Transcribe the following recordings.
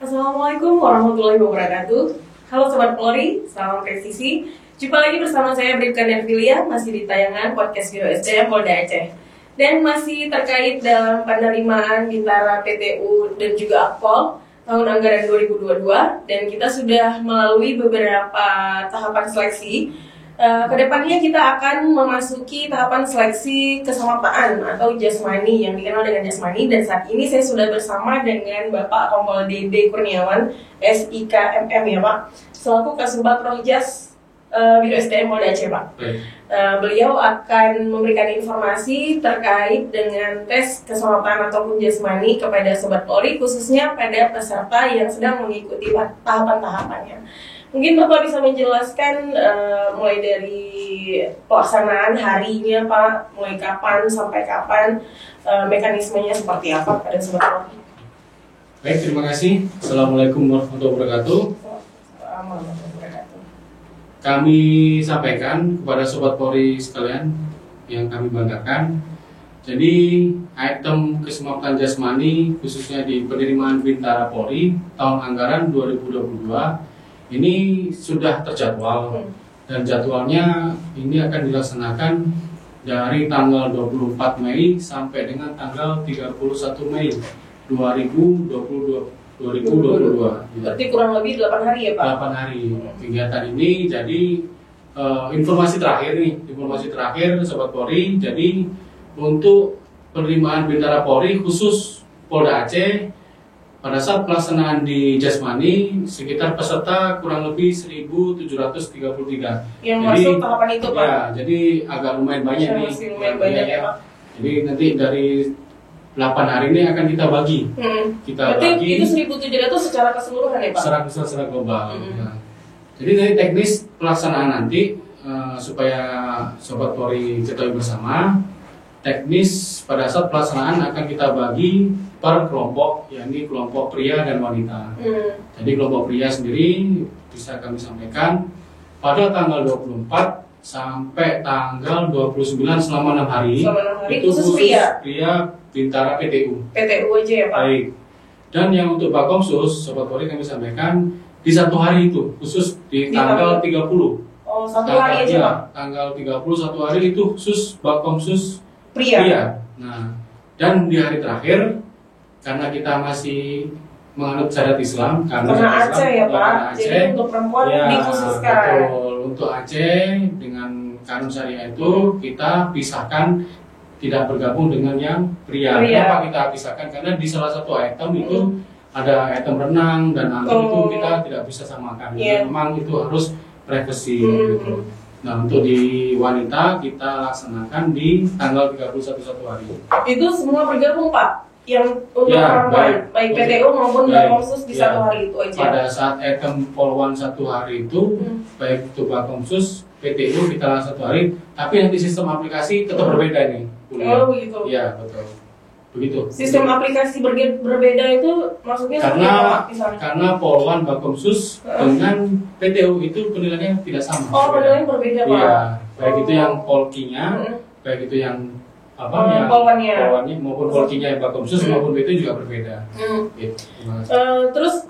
Assalamualaikum warahmatullahi wabarakatuh. Halo Sobat Polri, salam presisi. Jumpa lagi bersama saya Bribka Nervilia, masih di tayangan podcast Biro SDM Polda Aceh. Dan masih terkait dalam penerimaan Bintara PTU dan juga Akpol tahun anggaran 2022. Dan kita sudah melalui beberapa tahapan seleksi. Kedepannya kita akan memasuki tahapan seleksi kesamaptaan atau jasmani yang dikenal dengan jasmani, dan saat ini saya sudah bersama dengan Bapak Kompol Dede Kurniawan SIKMM ya Pak, selaku Kasubag Projas Biro SDM Polda Aceh Pak. Beliau akan memberikan informasi terkait dengan tes kesamaptaan ataupun jasmani kepada Sobat Polri, khususnya pada peserta yang sedang mengikuti tahapan-tahapannya. Mungkin Bapak bisa menjelaskan mulai dari pelaksanaan harinya Pak, mulai kapan sampai kapan, mekanismenya seperti apa pada Sobat Polri. Baik, terima kasih. Assalamualaikum warahmatullahi wabarakatuh. Kami sampaikan kepada Sobat Polri sekalian yang kami banggakan. Jadi item kesamaptaan jasmani khususnya di penerimaan Bintara Polri tahun anggaran 2022 ini sudah terjadwal, dan jadwalnya ini akan dilaksanakan dari tanggal 24 Mei sampai dengan tanggal 31 Mei 2022. Berarti kurang lebih 8 hari ya Pak? 8 hari kegiatan ini. Jadi informasi terakhir Sobat Polri, jadi untuk penerimaan Bintara Polri khusus Polda Aceh pada saat pelaksanaan di jasmani, sekitar peserta kurang lebih 1.733. Yang masuk tahapan itu Pak? Ya, jadi agak lumayan banyak nih. Lumayan banyak ya Pak. Jadi nanti dari 8 hari ini akan kita bagi. Berarti itu 1.700 secara keseluruhan ya Pak? Secara global. Ya. Jadi dari teknis pelaksanaan nanti, supaya Sobat Polri ketahui bersama, teknis pada saat pelaksanaan akan kita bagi per kelompok, yakni kelompok pria dan wanita. Jadi kelompok pria sendiri bisa kami sampaikan pada tanggal 24 sampai tanggal 29 selama 6 hari. Itu khusus pria Bintara PTU. PTU aja ya Pak? Baik. Dan yang untuk Bakomsus, Sobat Polri kami sampaikan di satu hari itu, khusus di tanggal 30. Oh, satu hari aja Pak? Tanggal 30 satu hari itu khusus Bakomsus pria. Nah, dan di hari terakhir, karena kita masih menganut syariat Islam, karena Aceh ya Pak, jadi untuk perempuan ya, dikhususkan. Betul. Untuk Aceh dengan kanun syariah itu kita pisahkan, tidak bergabung dengan yang pria. Kenapa kita pisahkan? Karena di salah satu item itu ada item renang dan angklung itu kita tidak bisa samakan. Memang itu harus privasi gitu. Nah, untuk di wanita kita laksanakan di tanggal 31 satu hari. Itu semua bergabung Pak? Yang untuk perempuan, baik PTU maupun Bakomsus di satu hari itu aja? Pada saat item polwan satu hari itu, baik itu Bakomsus, PTU kita laksanakan satu hari, tapi nanti sistem aplikasi tetap berbeda nih. Oh begitu? Iya, betul. Begitu. Sistem aplikasi berbeda itu maksudnya karena polwan Bakomsus dengan PTU itu penilaiannya tidak sama. Oh, penilaiannya berbeda Pak? Iya, baik itu yang polkinya, baik itu yang polwannya maupun polkinya yang Bakomsus maupun PTU juga berbeda. Gitu. Terus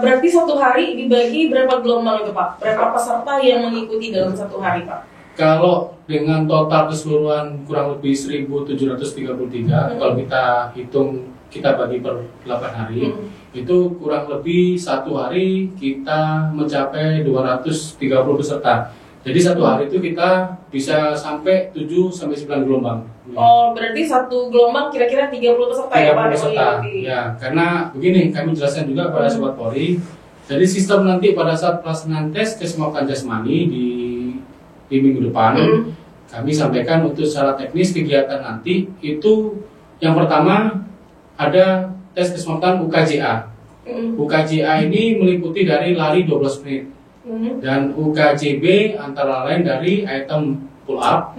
berarti satu hari dibagi berapa gelombang itu Pak? Berapa peserta yang mengikuti dalam satu hari Pak? Kalau dengan total keseluruhan kurang lebih 1.733, kalau kita hitung, kita bagi per 8 hari, itu kurang lebih satu hari kita mencapai 230 peserta. Jadi satu hari itu kita bisa sampai 7-9 gelombang. Oh, berarti satu gelombang kira-kira 30 peserta ya Pak? 30 peserta, ya. Karena begini, kami jelaskan juga pada Sobat Polri. Jadi sistem nanti pada saat pelaksanaan tes kesamaptaan jasmani di minggu depan, kami sampaikan untuk secara teknis kegiatan nanti itu yang pertama ada tes kesamaptaan UKJA. UKJA ini meliputi dari lari 12 menit dan UKJB antara lain dari item pull up,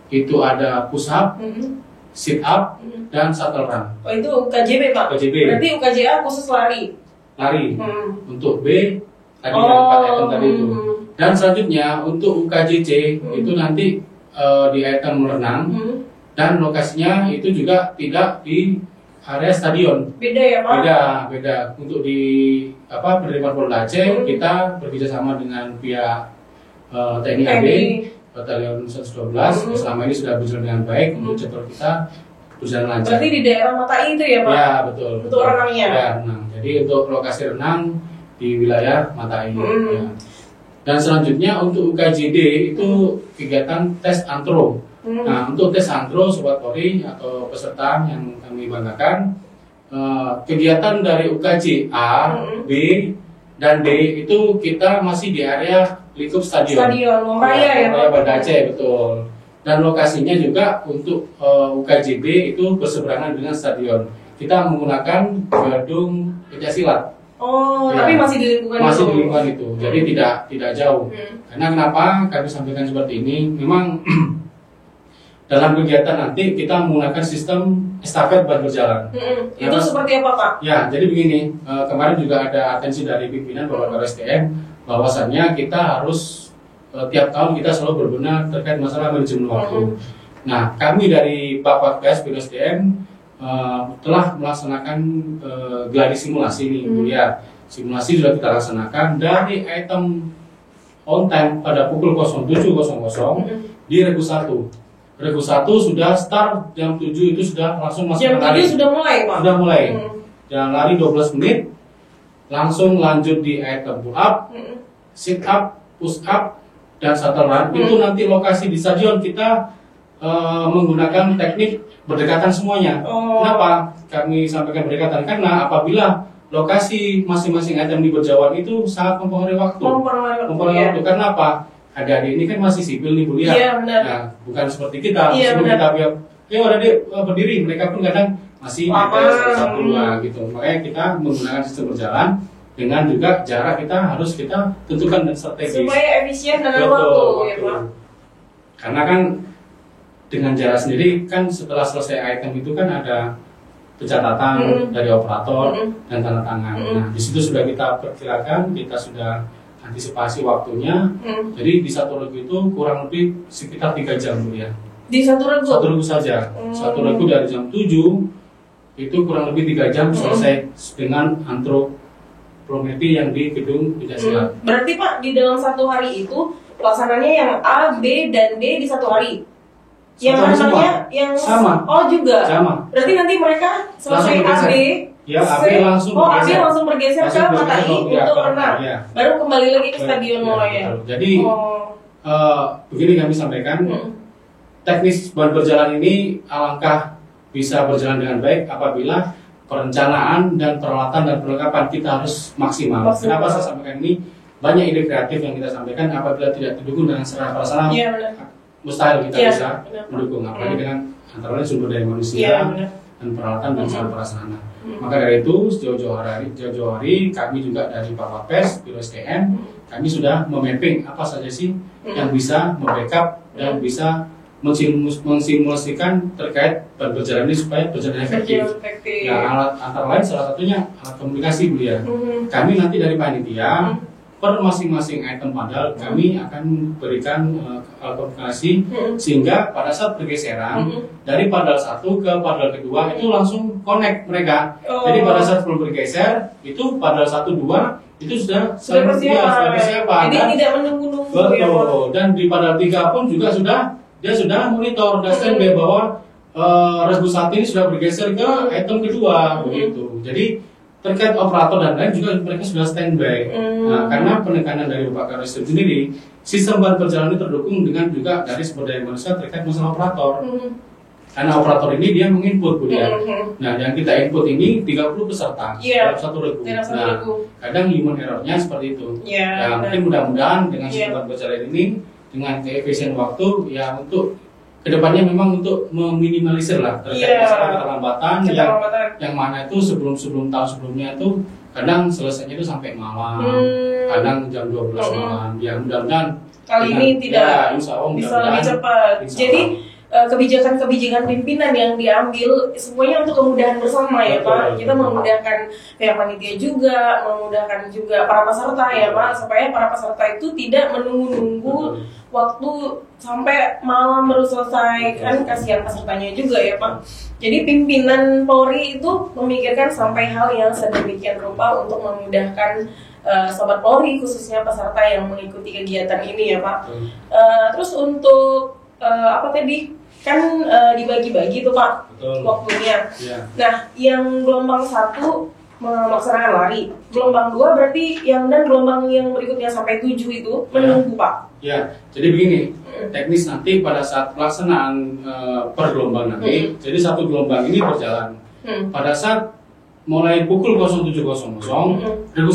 itu ada push up, sit up, dan shuttle run. Oh itu UKJB Pak? UKJB. Berarti UKJA khusus lari? Untuk B tadi ada 4 item tadi itu. Dan selanjutnya untuk UKJC itu nanti di item renang, dan lokasinya itu juga tidak di area stadion. Beda ya Pak? Beda. Untuk di penerimaan Polda Aceh kita bekerjasama dengan pihak TNI AD Batalion 112. Selama ini sudah berjalan dengan baik. Untuk jadwal kita berjalan lancar. Berarti di daerah Matai itu ya Pak? Ya betul. Untuk renangnya? Ya, renang. Jadi untuk lokasi renang di wilayah Matai. Ya. Dan selanjutnya untuk UKJD itu kegiatan tes antro. Nah untuk tes antro Sobat Polri atau peserta yang kami banggakan, kegiatan dari UKJ A, B, dan D itu kita masih di area lingkup stadion. Stadion Raya ya Pak? Banda Aceh, betul. Dan lokasinya juga untuk UKJB itu berseberangan dengan stadion. Kita menggunakan gedung pencaksilat. Oh, ya, tapi masih di lingkungan masih itu? Di lingkungan itu, jadi tidak jauh. Karena kenapa kami sampaikan seperti ini? Memang dalam kegiatan nanti kita menggunakan sistem estafet ban berjalan. Itu seperti apa Pak? Ya, jadi begini, kemarin juga ada atensi dari pimpinan Bapak Karo SDM bahwasannya kita harus tiap tahun kita selalu berbenah terkait masalah manajemen waktu. Nah, kami dari Bapak Biro SDM telah melaksanakan gladi simulasi ini, Bu ya. Simulasi sudah kita laksanakan dari item on time pada pukul 07.00 di Regu 1. Regu 1 sudah start jam 7 itu sudah langsung masuk jam 7 sudah mulai Pak? Sudah mulai. Jalan lari 12 menit, langsung lanjut di item pull up, sit up, push up, dan shuttle run. Itu nanti lokasi di stadion kita menggunakan teknik berdekatan semuanya. Kenapa kami sampaikan berdekatan? Karena apabila lokasi masing-masing item di berjauhan itu sangat mempengaruhi waktu. Mempengaruhi waktu. Karena apa? Adik-adik ini kan masih sipil nih Bu Lia. Iya, benar. Nah, bukan seperti kita. Iya, kita ada berdiri, mereka pun kadang masih satu dua gitu. Makanya kita menggunakan sistem berjalan dengan juga jarak harus kita tentukan dan strategis supaya efisien dengan waktu ya Pak. Karena kan dengan jarak sendiri kan setelah selesai item itu kan ada pencatatan dari operator dan tanda tangan. Nah di situ sudah kita perkirakan, kita sudah antisipasi waktunya. Jadi di satu regu itu kurang lebih sekitar 3 jam ya. Di satu regu? Satu regu saja. Satu regu dari jam 7 itu kurang lebih 3 jam selesai dengan antro prometi yang di gedung pencaksilat. Berarti Pak di dalam satu hari itu pelaksananya yang A, B, dan D di satu hari? Yang renangnya yang sama? Oh juga? Sama. Berarti nanti mereka selesai A, B, ya, AB langsung bergeser ke Matai untuk renang. Ya. Baru kembali lagi ke stadion mulai. Jadi begini kami sampaikan, teknis ban berjalan ini alangkah bisa berjalan dengan baik apabila perencanaan dan peralatan dan perlengkapan kita harus maksimal. Kenapa saya sampaikan ini? Banyak ide kreatif yang kita sampaikan apabila tidak didukung dengan sarana prasarana, mustahil kita bisa mendukung. Apalagi dengan antara lain sumber daya manusia dan peralatan dan sarana prasarana. Maka dari itu jauh-jauh hari kami juga dari Pak Wapres Biro SDM kami sudah memapping apa saja sih yang bisa membackup dan bisa mensimulasikan terkait berjalan ini supaya berjalan efektif. Ya, alat antara lain salah satunya alat komunikasi Bu ya. Kami nanti dari panitia per masing-masing item padal kami akan berikan alat komunikasi sehingga pada saat pergeseran dari padal 1 ke padal kedua itu langsung connect mereka. Jadi pada saat sebelum bergeser itu padal 1 2 itu sudah persiapan. Jadi tidak menunggu-nunggu. Betul. Dan di padal 3 pun juga dia sudah monitor dan standby bahwa regu 1 ini sudah bergeser ke item kedua begitu. Jadi terkait operator dan lain juga mereka sudah standby. Nah, karena penekanan dari Bapak Karo sendiri, sistem ban berjalan ini terdukung dengan juga dari sumber daya manusia terkait masalah operator. Karena operator ini dia menginput Bu ya. Nah, yang kita input ini 30 peserta dalam satu regu. Nah, kadang human error-nya seperti itu. Ya, mungkin mudah-mudahan dengan sistem ban berjalan ini dengan keefisien waktu ya untuk kedepannya memang untuk meminimalisir lah terkait masalah keterlambatan yang mana itu sebelum tahun sebelumnya itu kadang selesainya itu sampai malam, kadang jam 12 malam. Ya mudah-mudahan kali ini tidak bisa lebih cepat. Jadi kebijakan-kebijakan pimpinan yang diambil semuanya untuk kemudahan bersama ya Pak. Kita memudahkan pihak panitia juga, memudahkan juga para peserta ya Pak, supaya para peserta itu tidak menunggu-nunggu waktu sampai malam baru selesai, kan kasihan pesertanya juga ya Pak. Jadi pimpinan Polri itu memikirkan sampai hal yang sedemikian rupa untuk memudahkan Sobat Polri, khususnya peserta yang mengikuti kegiatan ini ya Pak. Terus untuk apa tadi kan dibagi-bagi tuh Pak. Betul. Waktunya. Yeah. Nah, yang gelombang 1 melaksanakan lari, gelombang 2 berarti dan gelombang yang berikutnya sampai 7 itu menunggu Pak. Ya, jadi begini, teknis nanti pada saat pelaksanaan per gelombang nanti, jadi satu gelombang ini berjalan. Pada saat mulai pukul 07.00, regu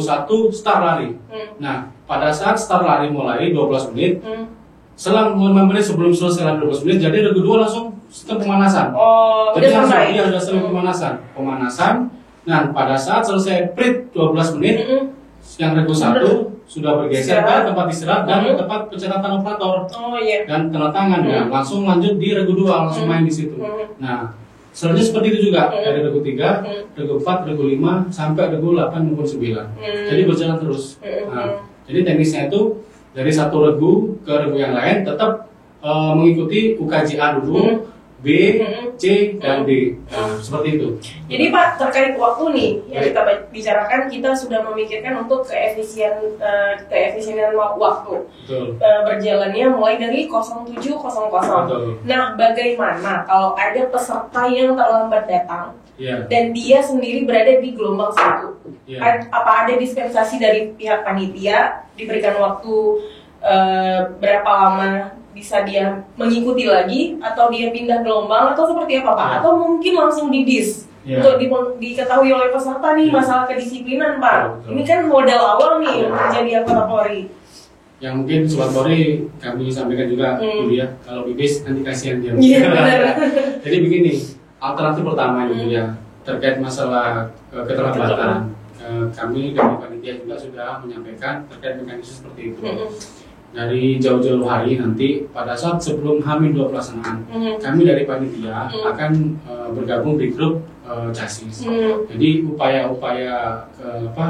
1 start lari. Nah, pada saat start lari mulai 12 menit, selang 5 menit sebelum selesai 12 menit, jadi regu 2 langsung sistem pemanasan. Oh, jadi udah selesai. Iya, sudah selesai pemanasan. Nah, pada saat selesai prit 12 menit, yang regu 1 sudah bergeser ke tempat istirahat dan ke tempat pencatatan operator. Oh iya. Dan tanda tangan ya, langsung lanjut di regu 2, langsung main di situ. Nah, selanjutnya seperti itu juga dari regu 3, regu 4, regu 5 sampai regu 8 maupun 9. Jadi berjalan terus. Nah, jadi teknisnya itu dari satu regu ke regu yang lain tetap mengikuti UKJA dulu, B, C, dan D. Nah, seperti itu. Jadi Pak, terkait waktu nih yang kita bicarakan, kita sudah memikirkan untuk keefisienan waktu. Berjalannya mulai dari 07.00. Nah, bagaimana kalau ada peserta yang terlambat datang dan dia sendiri berada di gelombang 1? Apa ada dispensasi dari pihak panitia, diberikan waktu berapa lama bisa dia mengikuti lagi, atau dia pindah gelombang, atau seperti apa Pak? Atau mungkin langsung didis untuk diketahui oleh peserta nih masalah kedisiplinan Pak. Ini kan modal awal nih menjadi anggota Polri. Yang mungkin Sobat Polri kami sampaikan juga dulu ya, kalau bibis nanti kasihan dia. Jadi begini, alternatif pertama itu ya terkait masalah keterlambatan. Kami dari panitia juga sudah menyampaikan terkait mekanisme seperti itu. Dari jauh-jauh hari nanti pada saat sebelum H-2 pelaksanaan, kami dari panitia akan bergabung di grup chassis. Jadi upaya-upaya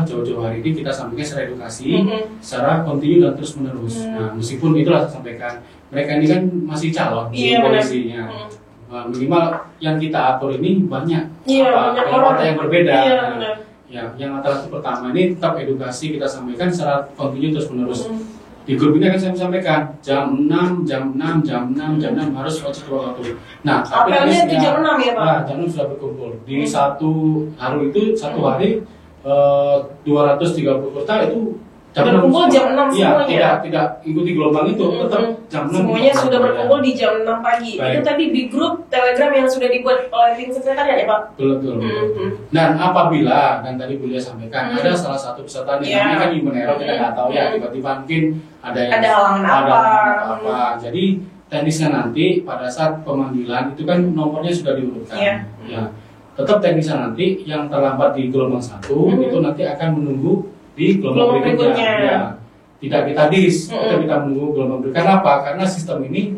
jauh-jauh hari ini kita sampaikan secara edukasi, secara kontinu dan terus menerus. Nah, meskipun itulah saya sampaikan, mereka ini kan masih calon polisinya. Minimal yang kita atur ini banyak orang yang berbeda. Yang alternatif pertama ini tetap edukasi kita sampaikan secara kontinu terus menerus. Di grup ini akan saya sampaikan jam 6 harus wajib waktu. Nah, apelnya itu jam 6 ya Pak? Nah, jam 6 sudah berkumpul. Di satu hari itu, satu hari 230 peserta itu berkumpul jam 6 semuanya? Tidak ikuti gelombang itu, tetap jam 6. Semuanya sudah berkumpul di jam 6 pagi. Baik. Itu tadi di grup Telegram yang sudah dibuat oleh tim sekretariat ya Pak? Betul. Dan apabila, dan tadi Bu Lia sampaikan, ada salah satu peserta nih, namanya kan human error, kita nggak tahu ya, tiba-tiba mungkin ada halangan apa. Jadi teknisnya nanti pada saat pemanggilan itu kan nomornya sudah diurutkan. Ya. Tetap teknisnya nanti yang terlambat di gelombang 1 itu nanti akan menunggu di gelombang berikutnya. Ya. Tidak kita dis, kita menunggu gelombang berikutnya. Kenapa? Karena sistem ini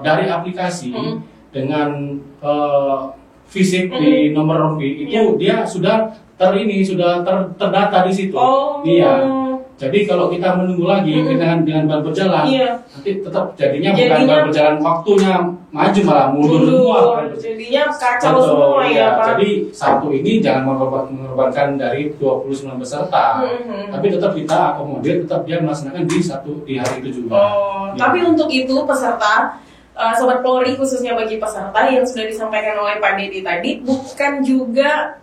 dari aplikasi dengan fisik di nomor rompi itu dia sudah terdata di situ. Iya. Jadi kalau kita menunggu lagi dengan ban berjalan, nanti tetap jadinya bukan ban berjalan waktunya maju malah mundur semua. Jadinya kacau semua ya Pak. Jadi satu ini jangan mengorbankan dari 29 peserta, tapi tetap kita akomodir, tetap dia melaksanakan di hari itu juga. Tapi untuk itu peserta Sobat Polri, khususnya bagi peserta yang sudah disampaikan oleh Pak Dedi tadi, bukan juga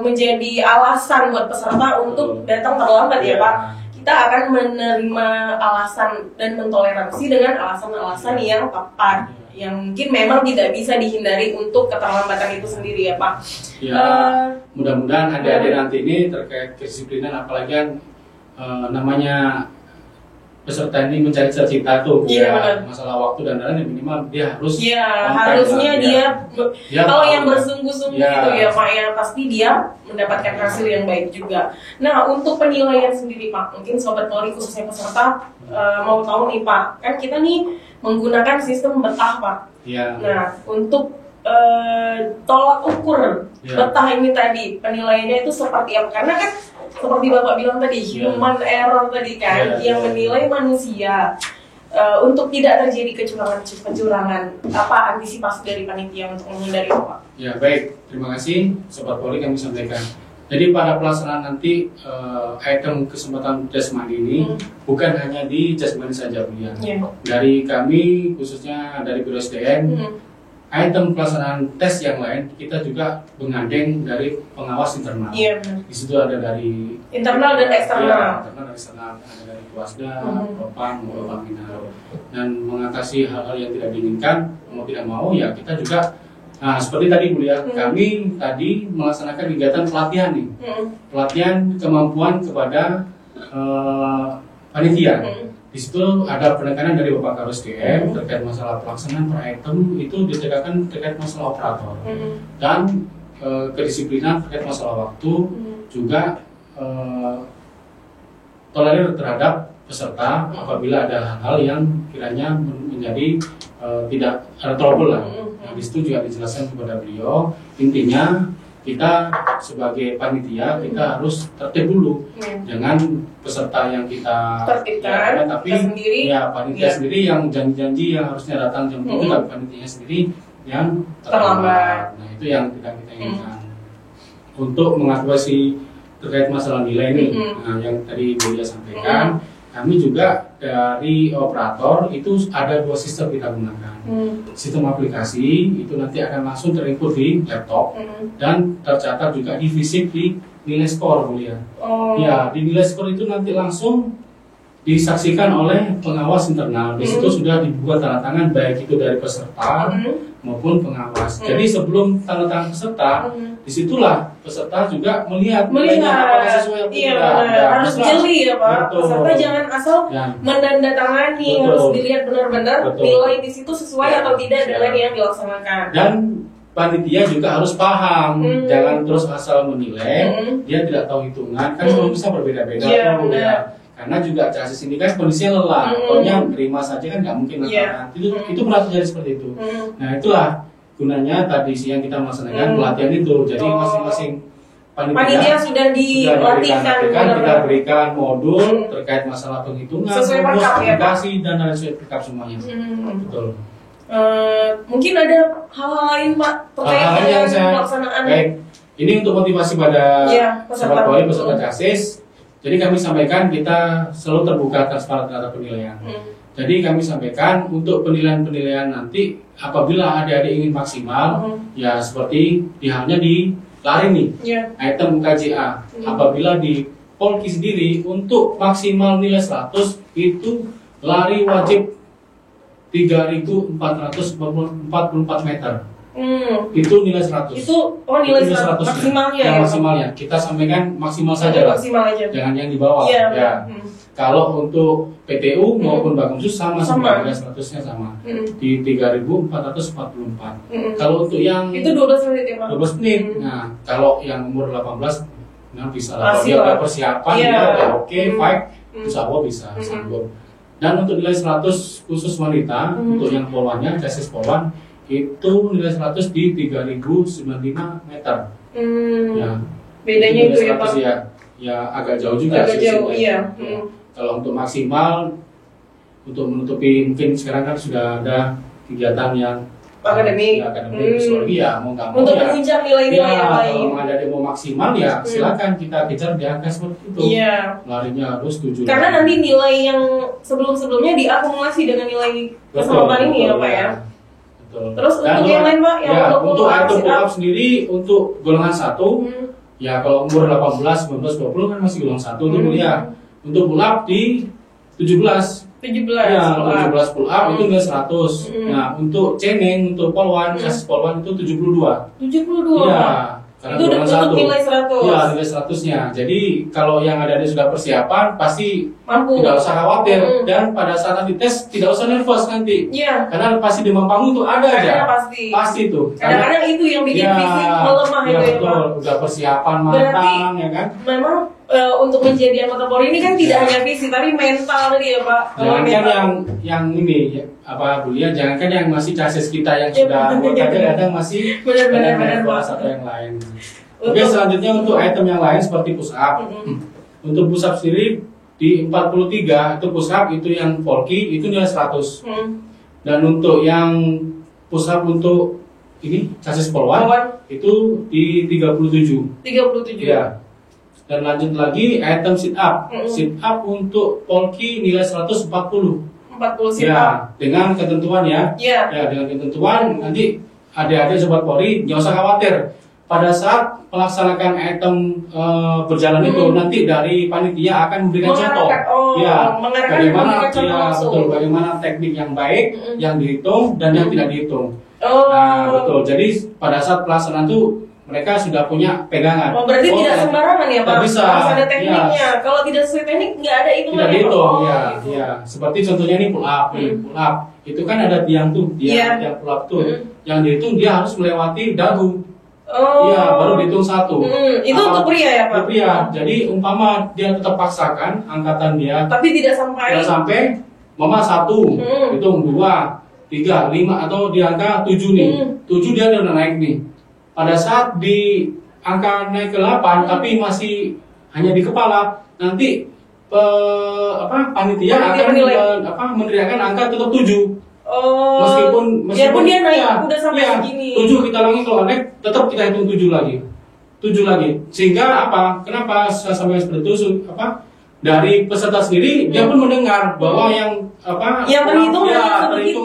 menjadi alasan buat peserta untuk datang terlambat ya Pak. Kita akan menerima alasan dan mentoleransi dengan alasan-alasan yang tepat, yang mungkin memang tidak bisa dihindari untuk keterlambatan itu sendiri ya Pak. Mudah-mudahan adik-adik nanti ini terkait kedisiplinan, apalagi namanya peserta ini mencari cita-cita tuh, Iya, masalah waktu dan lain-lain, minimal dia harus harusnya dia kalau yang mau. bersungguh-sungguh gitu ya Pak ya, pasti dia mendapatkan hasil yang baik juga. Nah, untuk penilaian sendiri Pak, mungkin Sobat Polri khususnya peserta mau tahu nih Pak, kan kita nih menggunakan sistem betah Pak. Iya. Nah, untuk tolak ukur betah ini tadi, penilaiannya itu seperti apa? Karena kan seperti Bapak bilang tadi, human error tadi kan, yang menilai manusia. Untuk tidak terjadi kecurangan, apa antisipasi dari panitia untuk menghindari itu Pak? Ya baik, terima kasih Sobat Polri kami sampaikan. Jadi pada pelaksanaan nanti item kesempatan jasmani ini bukan hanya di jasmani saja Bu ya. Dari kami khususnya dari Biro SDM, item pelaksanaan tes yang lain kita juga menggandeng dari pengawas internal. Iya. Di situ ada dari internal dan eksternal. Internal dan eksternal, ada dari Puasda, Propam, Paminal. Dan mengatasi hal-hal yang tidak diinginkan, mau tidak mau ya kita juga. Nah seperti tadi Bu ya, kami tadi melaksanakan kegiatan pelatihan nih, pelatihan kemampuan kepada panitia. Di situ ada penekanan dari Bapak Karo SDM terkait masalah pelaksanaan per item itu ditegakkan terkait masalah operator dan kedisiplinan terkait masalah waktu juga tolerir terhadap peserta apabila ada hal-hal yang kiranya menjadi tidak ada trouble lah. Nah, di situ juga dijelaskan kepada beliau intinya kita sebagai panitia kita harus tertib dulu, jangan peserta yang kita tertibkan, tapi sendiri, ya panitia sendiri yang janji-janji yang harusnya datang jam 7 tapi panitia sendiri yang terlambat. Nah itu yang tidak kita inginkan. Untuk mengatasi terkait masalah nilai ini, nah, yang tadi Bulia sampaikan, kami juga dari operator itu ada 2 sistem kita gunakan. Sistem aplikasi itu nanti akan langsung terinput di laptop dan tercatat juga di fisik di nilai skor Bu ya. Ya di nilai skor itu nanti langsung disaksikan oleh pengawas internal. Di situ sudah dibuat tanda tangan baik itu dari peserta maupun pengawas. Jadi sebelum tanda tangan peserta, disitulah peserta juga melihat apakah sesuai atau tidak. Harus jeli ya Pak. Peserta jangan asal menandatangani, harus dilihat benar-benar nilai di situ sesuai atau tidak dengan yang dilaksanakan. Dan panitia juga harus paham, jangan terus asal menilai, dia tidak tahu hitungan, kan semua bisa berbeda-beda. Karena juga chassis ini kan kondisinya lelah, pokoknya terima saja kan nggak mungkin itu pernah terjadi seperti itu. Nah itulah gunanya tadi siang kita melaksanakan pelatihan itu. Jadi masing-masing panitia sudah dilatihkan, kita berikan modul terkait masalah penghitungan, aplikasi dan sesuai perkap semuanya. Betul. Mungkin ada hal-hal lain Pak terkait dengan pelaksanaan. Baik, ini untuk motivasi pada Sobat Polri peserta chassis. Jadi kami sampaikan kita selalu terbuka transparan terhadap penilaian. Jadi kami sampaikan untuk penilaian-penilaian nanti apabila adik-adik ingin maksimal, ya seperti halnya di lari nih, item KJA. Apabila di Polki sendiri untuk maksimal nilai 100 itu lari wajib 3.444 meter. Itu nilai 100. Itu nilai 100 maksimalnya ya. Maksimalnya. Kita sampaikan maksimal saja lah. Maksimal aja. Jangan yang di bawah. Ya. Kalau untuk PTU maupun Bakumsus sama. Nilai 100-nya sama. Di 3.444. Kalau untuk yang itu 12 menit ya Pak. 12 menit. Nah, kalau yang umur 18 nah bisa lah. Kalau dia ada persiapan dia oke, fight, insya Allah bisa sanggup. Dan untuk nilai 100 khusus wanita, untuk yang polwannya, chassis polwan itu nilai 100 di 3.095 meter. Ya. Bedanya itu ya Pak? Ya agak jauh juga. Agak jauh, iya. Kalau untuk maksimal, untuk menutupi mungkin sekarang kan sudah ada kegiatan yang akademik, psikologi ya mau nggak mau untuk menunjang nilai-nilai yang lain. Kalau ada demo maksimal ya silakan kita kejar di angka seperti itu. Larinya harus 7. Karena nanti nilai yang sebelum-sebelumnya diakumulasi dengan nilai keselamatan ini ya Pak ya. Terus untuk yang lain Pak, untuk item pull up sendiri untuk golongan 1 ya kalau umur 18, 19, 20 kan masih golongan 1 itu ya. Untuk pull up di 17 ya, 17 pull up itu nilai 100. Nah, untuk chaining, untuk polwan, chassis polwan itu 72. 72. Ya, Karena itu golongan untuk 1. nilai 100. Iya, nilai 100-nya. Jadi kalau yang ada sudah persiapan pasti Mampu. tidak usah khawatir dan pada saat nanti tes tidak usah nervous nanti. Iya. Karena pasti demam panggung tuh ada aja. Pasti. Pasti tuh. Kadang-kadang itu yang bikin fisik melemah ya, itu betul. ya Pak. Udah persiapan Berarti matang ya kan. memang untuk menjadi anggota Polri ini kan tidak hanya fisik tapi mental tadi ya Pak. Jangankan yang ini apa Bu Lia, jangankan yang masih chassis kita yang Ya, sudah benar. kadang masih Benar, Pak. atau yang lain. Oke, selanjutnya untuk item yang lain seperti push up. Untuk push up sendiri di 43 itu push up itu yang bulky itu nilai 100. Dan untuk yang push up untuk ini chassis polwan itu di 37. 37. Ya. Dan lanjut lagi item sit up. Sit up untuk bulky nilai 140. 40 sit up. Ya, dengan ketentuan ya. Iya. Ya, dengan ketentuan nanti adik-adik sobat Polri jangan usah khawatir. Pada saat melaksanakan item berjalan itu nanti dari panitia akan memberikan contoh. Bagaimana betul bagaimana teknik yang baik yang dihitung dan yang tidak dihitung. Nah, betul. Jadi pada saat pelaksanaan itu mereka sudah punya pegangan. Berarti tidak sembarangan ya Pak? Bisa. Harus ada tekniknya. Kalau tidak sesuai teknik nggak ada hitungan. Tidak dihitung, gitu. ya. Seperti contohnya ini pull up, pull up. Itu kan ada tiang tuh, tiang pull up tuh. Yang dihitung dia harus melewati dagu. Iya, baru dihitung 1. Itu untuk pria ya Pak? Untuk pria. Jadi umpama dia tetap paksakan angkatan dia. Tapi tidak sampai mama 1, hitung 2, 3, 5 atau di angka 7 nih. 7 dia udah naik nih. Pada saat di angka naik ke 8 tapi masih hanya di kepala, nanti panitia akan meneriakan angka tetap 7. Meskipun dia naik udah sampai segini. 7 kita lagi kalau naik tetap kita hitung 7 lagi. 7 lagi. Sehingga apa? Kenapa saya sampai seperti itu? Dari peserta sendiri dia pun mendengar bahwa yang terhitung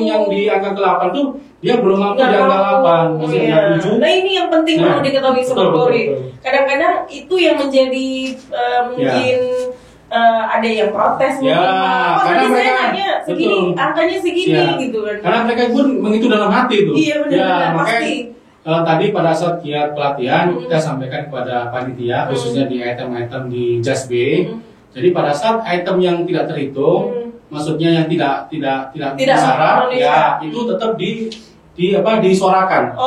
yang di angka ke-8 tuh dia belum mampu di angka 8, masih angka 7. Nah, ini yang penting perlu diketahui sobat Polri. Kadang-kadang itu yang menjadi mungkin ada yang protes mungkin. Karena mereka nanya segini, angkanya segini gitu kan. Karena mereka pun menghitung dalam hati tuh. Iya benar, pasti. Tadi pada saat giat pelatihan kita sampaikan kepada panitia khususnya di item-item di Just B. Jadi pada saat item yang tidak terhitung, maksudnya yang tidak syarat, ya itu tetap disuarakan.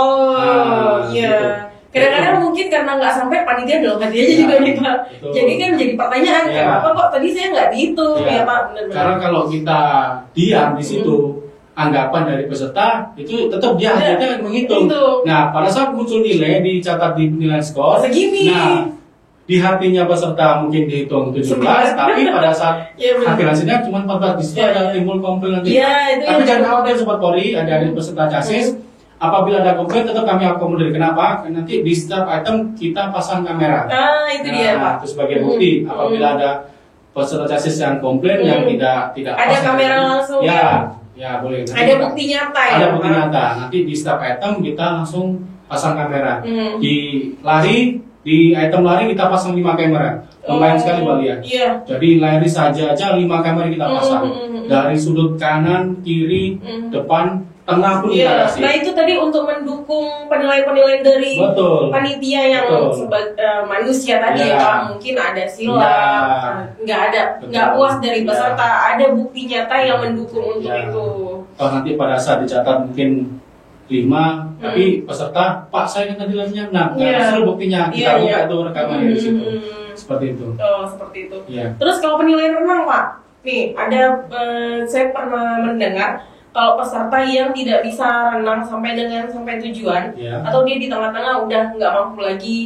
Iya. Kadang-kadang mungkin karena nggak sampai panitia dalam hati aja juga nih Pak. Jadi kan menjadi pertanyaan kenapa kok tadi saya nggak dihitung ya Pak? Benar-benar. Karena kalau kita diam di situ, anggapan dari peserta itu tetap dia akhirnya menghitung. Nah pada saat muncul nilai dicatat di nilai skor segini. Nah di hatinya peserta mungkin dihitung 17, tapi pada saat hasil hasilnya cuma 14. Di situ ada timbul komplain nanti. Tapi jangan khawatir sobat Polri, ada peserta chassis. Apabila ada komplain tetap kami akomodir. Kenapa? Karena nanti di setiap item kita pasang kamera. Itu dia Pak. Itu sebagai bukti. Apabila ada peserta chassis yang komplain yang tidak ada kamera langsung. Ya boleh. Nanti ada bukti nyata ya. Ada bukti nyata. Nanti di setiap item kita langsung pasang kamera. Di item lari kita pasang 5 kamera. Lumayan sekali Mbak Lia. Iya. Jadi lari saja 5 kamera kita pasang. Dari sudut kanan, kiri, depan, tengah pun kita kasih. Nah itu tadi untuk mendukung penilaian-penilaian dari panitia yang manusia tadi ya Pak. Mungkin ada silap, nggak puas dari peserta, ada bukti nyata yang mendukung untuk itu. Kalau nanti pada saat dicatat mungkin 5, tapi peserta, Pak saya kan tadi lainnya 6, suruh buktinya, kita buka itu rekamannya di situ. Seperti itu. Seperti itu. Terus kalau penilaian renang Pak, nih ada saya pernah mendengar kalau peserta yang tidak bisa renang sampai tujuan, atau dia di tengah-tengah udah nggak mampu lagi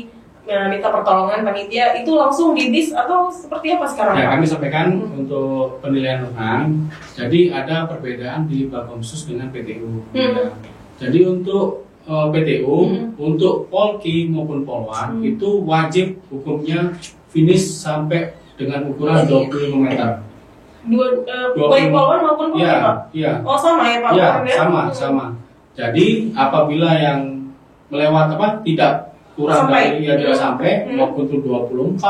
minta pertolongan panitia, itu langsung dibis atau seperti apa sekarang? Kami sampaikan untuk penilaian renang, jadi ada perbedaan di Bapomsus dengan PTU. Jadi untuk PTU, untuk polki maupun polwan itu wajib hukumnya finish sampai dengan ukuran 25 meter. Baik polwan maupun polki Pak? Iya. Oh sama ya Pak? Iya, sama. Jadi apabila yang melewat tidak kurang dari tidak sampai maupun itu 24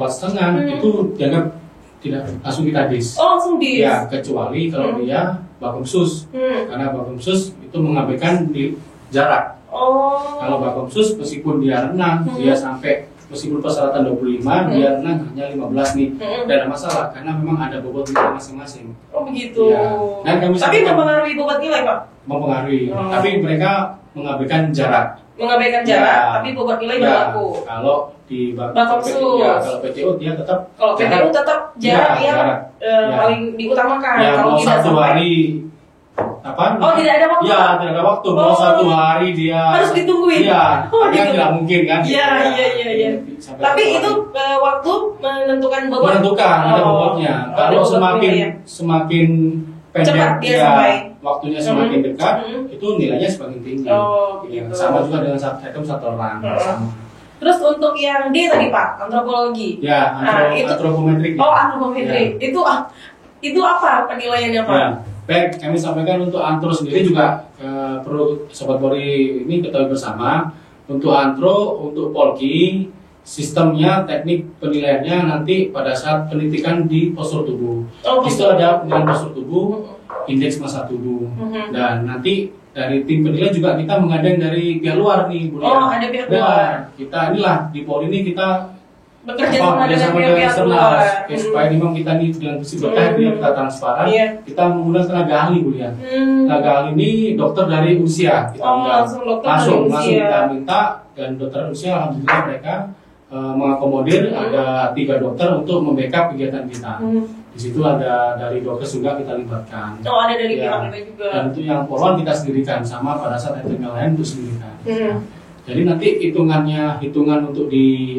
setengah itu dianggap tidak langsung kita dis. Oh langsung dis? Ya, kecuali kalau dia Bapomsus. Karena Bapomsus itu mengabaikan di jarak. Oh. Kalau Bakomsus meskipun dia renang, dia sampai meskipun persyaratan 25, dia renang hanya 15 nih. Tidak ada masalah karena memang ada bobot nilai masing-masing. Oh begitu. Ya. Dan kami Tapi mempengaruhi bobot nilai Pak? Mempengaruhi. Tapi mereka mengabaikan jarak. Mengabaikan jarak, tapi bobot nilai berlaku. Kalau di Bakomsus. kalau PTU dia tetap. Kalau PTU tetap jarak yang paling diutamakan. Ya, kalau mau tidak satu sampai hari apa? Oh, tidak ada waktu. Ya, tidak ada waktu. Mau satu hari dia harus ditungguin. Iya, Oh, kan gitu. tidak mungkin kan? Iya. Tapi itu waktu menentukan bobot. Menentukan ada bobotnya. Kalau semakin pendek cepat dia sampai. Waktunya semakin dekat, itu nilainya semakin tinggi. Oh, Ya, gitu. sama juga dengan item satu orang. Sama. Terus untuk yang D tadi Pak, antropologi. Ya, antropometrik. Oh, antropometrik. Ya. Itu apa penilaiannya Pak? Ya. Baik, kami sampaikan untuk antro sendiri juga perlu Sobat Polri ini ketahui bersama. Untuk antro, untuk polki, sistemnya, teknik penilaiannya nanti pada saat penelitikan di postur tubuh. Di situ ada penilaian postur tubuh, indeks massa tubuh, dan nanti dari tim penilai juga kita mengadeng dari pihak luar nih, Bu. Oh, ada pihak luar. Kita inilah di Polri ini kita bekerja sama dengan pihak eksternal luar. supaya memang kita ini dengan bersih kita transparan. Kita menggunakan tenaga ahli, Bu ya. Tenaga ahli ini dokter dari Rusia kita undang. Langsung kita minta, dan dokter Rusia alhamdulillah mereka mengakomodir ada 3 dokter untuk membackup kegiatan kita. Di situ ada dari dokter juga kita libatkan. Oh, ada dari pihak lain juga. Dan itu yang polwan kita sendirikan sama pada saat item yang lain itu sendirikan. Jadi nanti hitungan untuk di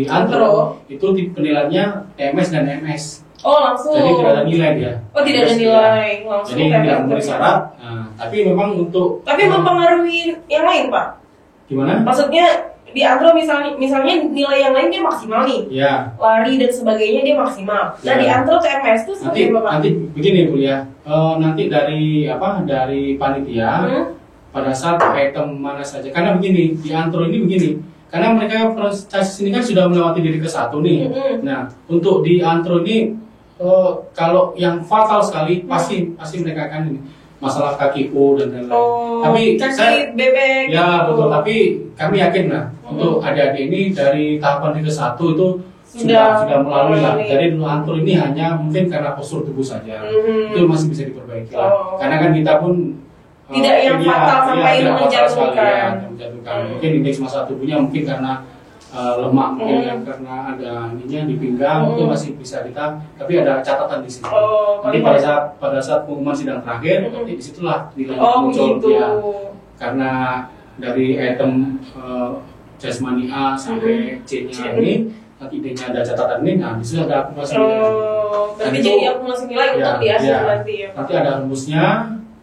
antro itu penilaiannya TMS dan MS. Oh, langsung. Jadi tidak ada nilai dia. Oh, tidak ada nilai langsung. Jadi tidak memenuhi syarat. Nah, tapi memang untuk. Tapi mempengaruhi yang lain Pak. Gimana? Maksudnya di antro misalnya nilai yang lain dia maksimal nih. Ya. Lari dan sebagainya dia maksimal. Nah di antro TMS itu seperti apa Pak? Nanti begini Bu ya. Nanti dari panitia. Pada saat item mana saja, karena begini di antro ini begini, karena mereka proses ini kan sudah melewati diri ke-1 nih. Nah untuk di antro ini kalau yang fatal sekali pasti mereka akan ini masalah kaki dan lain-lain. Tapi kaki bebek. Ya betul. Tapi kami yakin lah untuk adik-adik ini dari tahapan ke-1 itu sudah melalui lah. Jadi dulu antro ini hanya mungkin karena postur tubuh saja, itu masih bisa diperbaiki lah. Karena kan kita pun tidak yang fatal sampai menjatuhkan. Mungkin indeks massa tubuhnya mungkin karena lemak, mungkin karena ada ininya di pinggang, itu masih bisa kita. Tapi ada catatan di sini. Nanti pada saat pengumuman sidang terakhir, nanti disitulah nilai muncul dia. Karena dari item jasmani A sampai C-nya ini, nanti D-nya ada catatan ini, nah disitu ada akumulasi nilai. Berarti jadi akumulasi nilai untuk di akhir nanti ya. Nanti ada rumusnya.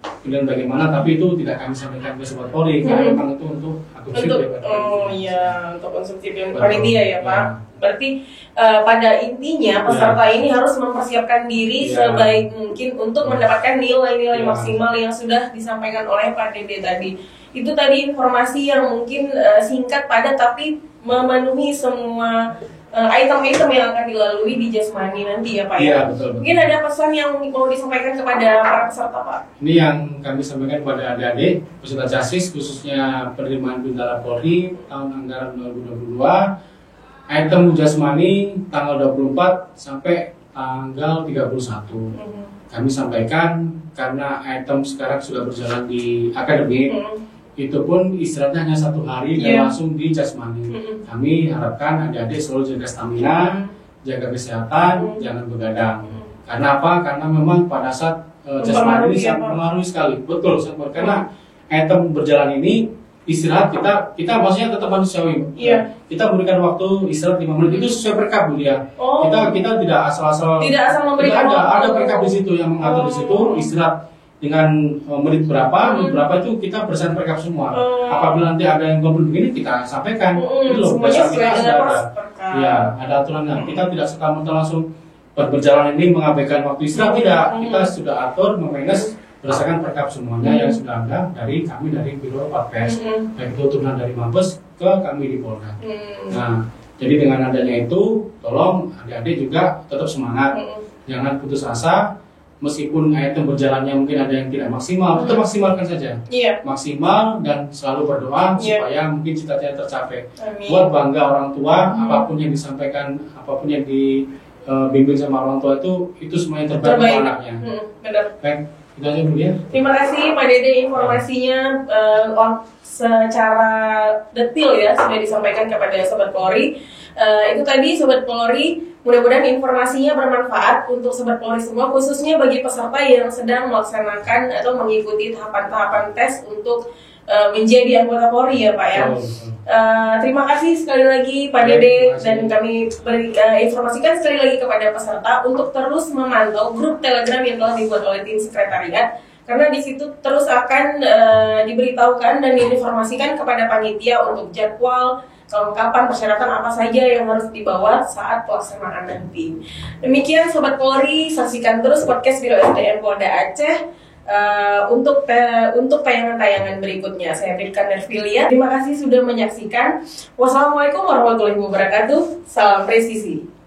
Kemudian bagaimana, tapi itu tidak kami sampaikan ke Sobat Polri karena memang itu untuk konsumsi untuk konsumsi panitia ya Pak. Berarti pada intinya peserta ini harus mempersiapkan diri sebaik mungkin untuk mendapatkan nilai-nilai maksimal yang sudah disampaikan oleh Pak Dede tadi. Itu tadi informasi yang mungkin singkat padat tapi memenuhi semua item-item yang akan dilalui di jasmani nanti ya Pak ya. Iya, betul. Mungkin ada pesan yang mau disampaikan kepada para peserta Pak. Ini yang kami sampaikan kepada adik-adik peserta JASIS khususnya penerimaan Bintara Polri tahun anggaran 2022. Item jasmani tanggal 24 sampai tanggal 31. Kami sampaikan karena item sekarang sudah berjalan di akademik. Itu pun istirahatnya hanya 1 hari dan langsung di jasmani. Kami harapkan adik-adik selalu jaga stamina, jaga kesehatan, jangan begadang. Karena apa? Karena memang pada saat jasmani ini sangat mempengaruhi sekali. Betul, karena item berjalan ini istirahat kita maksudnya tetap manusiawi. Kita berikan waktu istirahat 5 menit itu sesuai perkap Bu ya. Kita tidak asal-asal. Tidak asal memberikan ada perkap di situ yang mengatur di situ istirahat dengan menit berapa itu kita berdasarkan perkap semua. Apabila nanti ada yang komplain begini kita sampaikan. Itu loh, semuanya kita sudah ada. Ya, ada aturannya. Kita tidak serta-merta langsung berjalan ini mengabaikan waktu istirahat tidak. Kita sudah atur memanage berdasarkan perkap semuanya yang sudah ada dari kami dari Biro Patpes. Baik itu turunan dari Mabes ke kami di Polda. Nah, jadi dengan adanya itu tolong adik-adik juga tetap semangat. Jangan putus asa. meskipun item berjalannya mungkin ada yang tidak maksimal, kita maksimalkan saja. Iya. Maksimal dan selalu berdoa supaya mungkin cita-cita tercapai. Buat bangga orang tua, apapun yang disampaikan, apapun yang dibimbing sama orang tua itu semuanya terbaik untuk anaknya. Benar. Baik, kita aja dulu ya. Terima kasih Pak Dede, informasinya secara detail ya sudah disampaikan kepada Sobat Polri. Itu tadi Sobat Polri, mudah-mudahan informasinya bermanfaat untuk Sobat Polri semua, khususnya bagi peserta yang sedang melaksanakan atau mengikuti tahapan-tahapan tes untuk menjadi anggota Polri ya Pak ya. Terima kasih sekali lagi Pak Dede, dan kami informasikan sekali lagi kepada peserta untuk terus memantau grup Telegram yang telah dibuat oleh tim sekretariat, karena di situ terus akan diberitahukan dan diinformasikan kepada panitia untuk jadwal, kelengkapan persyaratan apa saja yang harus dibawa saat pelaksanaan nanti. Demikian Sobat Polri, saksikan terus podcast Biro SDM Polda Aceh untuk tayangan-tayangan berikutnya. Saya Bribka Nervilia. Terima kasih sudah menyaksikan. Wassalamualaikum warahmatullahi wabarakatuh. Salam presisi.